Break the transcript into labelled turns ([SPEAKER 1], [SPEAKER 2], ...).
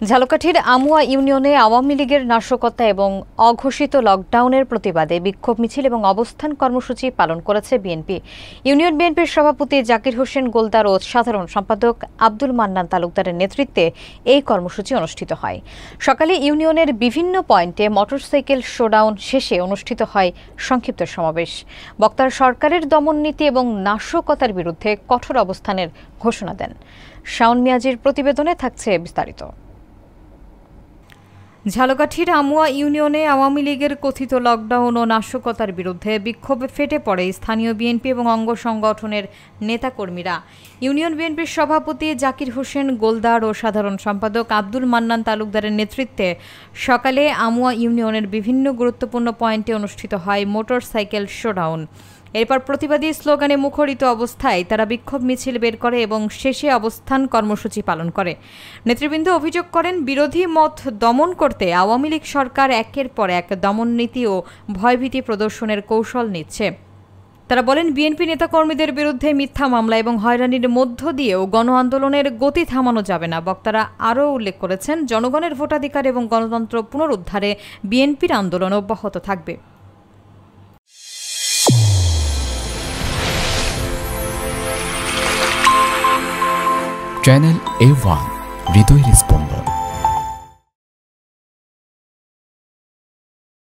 [SPEAKER 1] ঝালকাঠির আমুয়া ইউনিয়নে আওয়ামী লীগের নাশকতা এবং অঘোষিত লকডাউনের প্রতিবাদে বিক্ষোভ মিছিল এবং অবস্থান কর্মসূচি পালন করেছে বিএনপি। ইউনিয়ন বিএনপির সভাপতি জাকির হোসেন গোলদার ও সাধারণ সম্পাদক আব্দুল মান্নান তালুকদারের নেতৃত্বে এই কর্মসূচি অনুষ্ঠিত হয়। সকালে ইউনিয়নের বিভিন্ন পয়েন্টে মোটরসাইকেল শোডাউন শেষে অনুষ্ঠিত হয় সংক্ষিপ্ত সমাবেশ। বক্তারা সরকারের দমননীতি এবং নাশকতার বিরুদ্ধে কঠোর অবস্থানের ঘোষণা দেন। শাওন মিয়াজির প্রতিবেদনে থাকছে বিস্তারিত। ঝালকাঠির আমুয়া ইউনিয়নে আওয়ামী লীগের কথিত লকডাউন ও নাশকতার বিরুদ্ধে বিক্ষোভে ফেটে পড়ে স্থানীয় বিএনপি এবং অঙ্গ সংগঠনের নেতাকর্মীরা। ইউনিয়ন বিএনপির সভাপতি জাকির হোসেন গোলদার ও সাধারণ সম্পাদক আব্দুল মান্নান তালুকদারের নেতৃত্বে সকালে আমুয়া ইউনিয়নের বিভিন্ন গুরুত্বপূর্ণ পয়েন্টে অনুষ্ঠিত হয় মোটরসাইকেল শোডাউন। এরপর প্রতিবাদী স্লোগানে মুখরিত অবস্থায় তারা বিক্ষোভ মিছিল বের করে এবং শেষে অবস্থান কর্মসূচি পালন করে। নেতৃবৃন্দ অভিযোগ করেন, বিরোধী মত দমন করতে আওয়ামী লীগ সরকার একের পর এক দমননীতি ও ভয়ভীতি প্রদর্শনের কৌশল নিচ্ছে। তারা বলেন, বিএনপি নেতাকর্মীদের বিরুদ্ধে মিথ্যা মামলা এবং হয়রানির মধ্য দিয়েও গণ আন্দোলনের গতি থামানো যাবে না। বক্তারা আরও উল্লেখ করেছেন, জনগণের ভোটাধিকার এবং গণতন্ত্র পুনরুদ্ধারে বিএনপির আন্দোলন অব্যাহত থাকবে।
[SPEAKER 2] চ্যানেল A1 হৃদয়ের স্পন্দন।